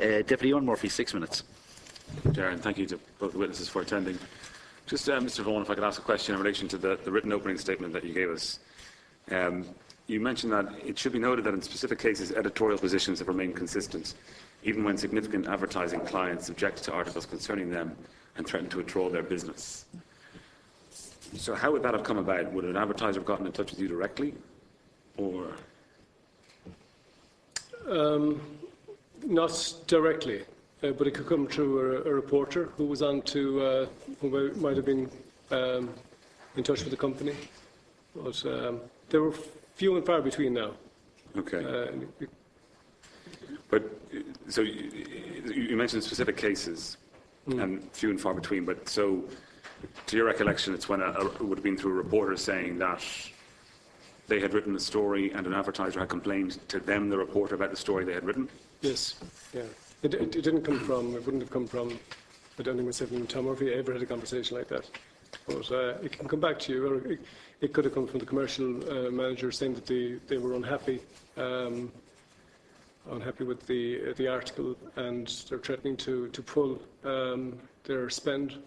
Deputy Eoin Murphy, 6 minutes. Chair, and thank you to both the witnesses for attending. Just, Mr Vaughan, if I could ask a question in relation to the written opening statement that you gave us. You mentioned that it should be noted that in specific cases editorial positions have remained consistent, even when significant advertising clients object to articles concerning them and threaten to withdraw their business. So how would that have come about? Would an advertiser have gotten in touch with you directly, or...? Not directly, but it could come through a reporter who was on to, who might have been in touch with the company. But they were few and far between now. Okay. But so you mentioned specific cases and few and far between. But so, to your recollection, it's when it would have been through a reporter saying that they had written a story and an advertiser had complained to them, the reporter, about the story they had written? Yes. Yeah. It didn't come from, it wouldn't have come from, I don't think myself and Tom Murphy ever had a conversation like that. But it can come back to you, or it could have come from the commercial manager saying that they were unhappy with the article, and they're threatening to pull their spend.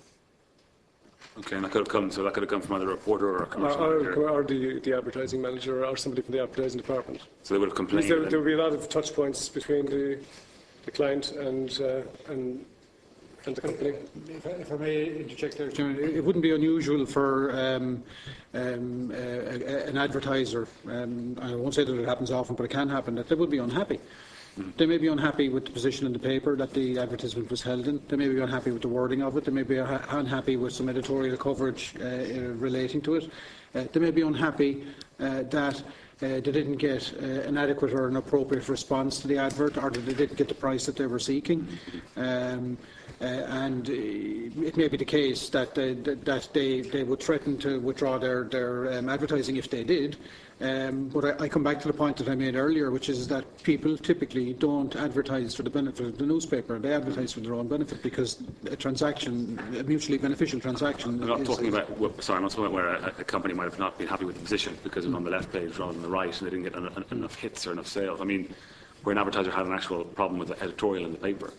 Okay, and that could have come from either a reporter or a commercial manager? Or the advertising manager, or somebody from the advertising department. So they would have complained? There would be a lot of touch points between the client and the company. If I may interject there, Chairman, it wouldn't be unusual for an advertiser, I won't say that it happens often, but it can happen, that they would be unhappy. They may be unhappy with the position in the paper that the advertisement was held in. They may be unhappy with the wording of it. They may be unhappy with some editorial coverage relating to it. They may be unhappy that they didn't get an adequate or an appropriate response to the advert, or that they didn't get the price that they were seeking. And it may be the case that they would threaten to withdraw their advertising if they did. But I come back to the point that I made earlier, which is that people typically don't advertise for the benefit of the newspaper. They advertise for their own benefit, because a mutually beneficial transaction. I'm not talking about where a company might have not been happy with the position because it was on the left page rather than the right, and they didn't get enough hits or enough sales. I mean, where an advertiser had an actual problem with the editorial in the paper.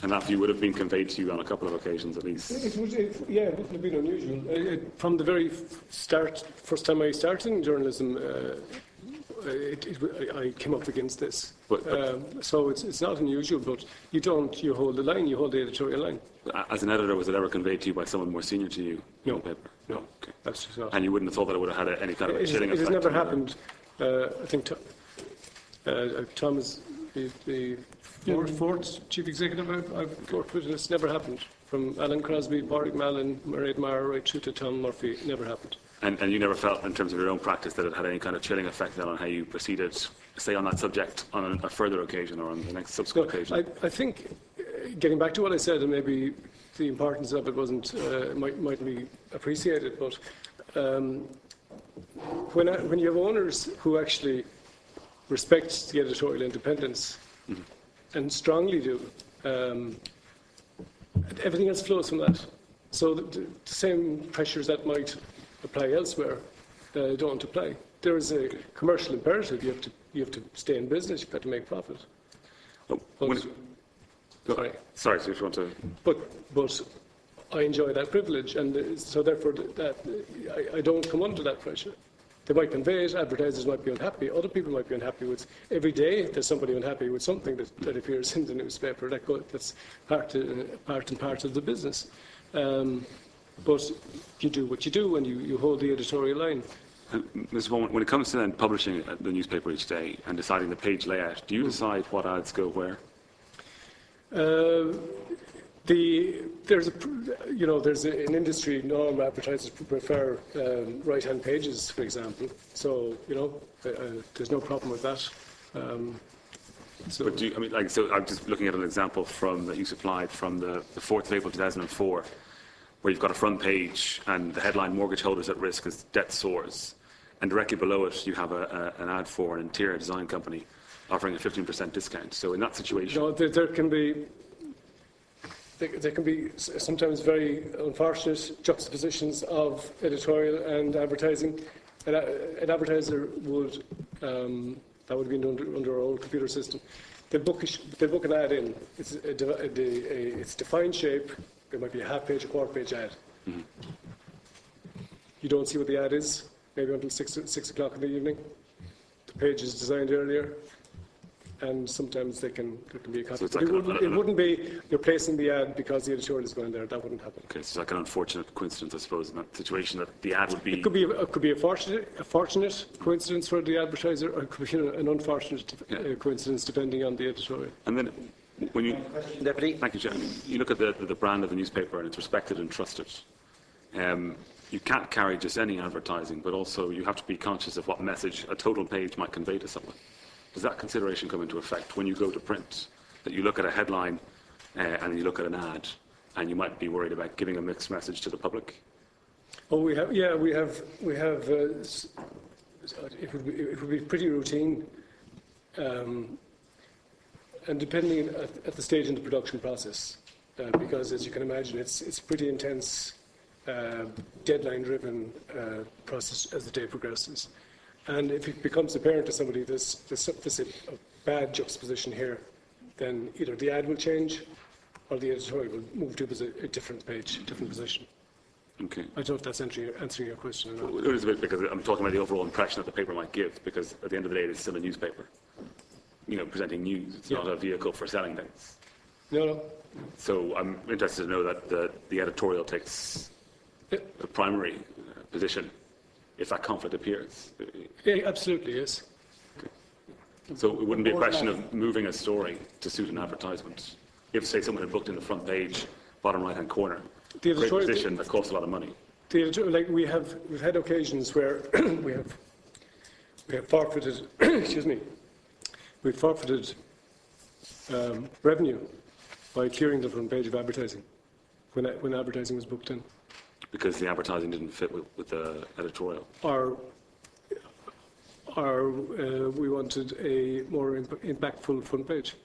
And that view would have been conveyed to you on a couple of occasions at least. It wouldn't have been unusual. From the very first time I started in journalism, I came up against this. So it's not unusual, but you hold the line, you hold the editorial line. As an editor, was it ever conveyed to you by someone more senior to you in the paper? No. Okay. That's just not. And you wouldn't have thought that it would have had any kind of a chilling effect? It has never happened. I think Tom is the fourth chief executive I've worked with, and it's never happened. From Alan Crosby, Pádraig Mallon, Mairead Maher, right through to Tom Murphy, it never happened. And you never felt, in terms of your own practice, that it had any kind of chilling effect then on how you proceeded, say, on that subject on a further occasion or on the next subsequent occasion? I think, getting back to what I said, and maybe the importance of it mightn't be appreciated, but when you have owners who actually respect the editorial independence, and strongly do, everything else flows from that. So the same pressures that might apply elsewhere don't apply. There is a commercial imperative. You have to stay in business. You've got to make profit. Sorry, so if you want to. But I enjoy that privilege, and so therefore I don't come under that pressure. They might convey it, advertisers might be unhappy, other people might be unhappy with. Every day there's somebody unhappy with something that appears in the newspaper. That's part and part of the business. But you do what you do, and you hold the editorial line. Mr. Vaughan, when it comes to then publishing the newspaper each day and deciding the page layout, do you decide what ads go where? There's an industry norm. Advertisers prefer right-hand pages, for example. So there's no problem with that. But I'm just looking at an example that you supplied from the 4th of April 2004, where you've got a front page and the headline "Mortgage holders at risk as debt soars," and directly below it you have an ad for an interior design company offering a 15% discount. So in that situation, there can be sometimes very unfortunate juxtapositions of editorial and advertising. An advertiser would, that would be under our old computer system, They book an ad in. It's defined shape. There might be a half page, a quarter page ad. You don't see what the ad is, maybe until 6 o'clock in the evening. The page is designed earlier, and sometimes there can be a conflict. So it's like It wouldn't be you're placing the ad because the editorial is going there. That wouldn't happen. Okay, so it's like an unfortunate coincidence, I suppose, in that situation that the ad would be... It could be a fortunate coincidence for the advertiser, or it could be an unfortunate coincidence depending on the editorial. And then when you... Deputy. Thank you, Chair. You look at the brand of the newspaper and it's respected and trusted. You can't carry just any advertising, but also you have to be conscious of what message a total page might convey to someone. Does that consideration come into effect when you go to print? That you look at a headline and you look at an ad, and you might be worried about giving a mixed message to the public? Oh, we have. It would be pretty routine, and depending at the stage in the production process, because as you can imagine, it's pretty intense, deadline-driven process as the day progresses. And if it becomes apparent to somebody there's a bad juxtaposition here, then either the ad will change or the editorial will move to a different page, a different position. Okay. I don't know if that's answering your question or not. It is a bit, because I'm talking about the overall impression that the paper might give, because at the end of the day, it's still a newspaper. You know, presenting news. It's not a vehicle for selling things. No. So I'm interested to know that the editorial takes a primary position if that conflict appears. Yeah, absolutely, yes. So it wouldn't be a question of moving a story to suit an advertisement. If, say, someone had booked in the front page, bottom right-hand corner, great position that costs a lot of money. Like we've had occasions where we have forfeited, excuse me, we've forfeited revenue by clearing the front page of advertising when advertising was booked in. Because the advertising didn't fit with the editorial. Or we wanted a more impactful front page.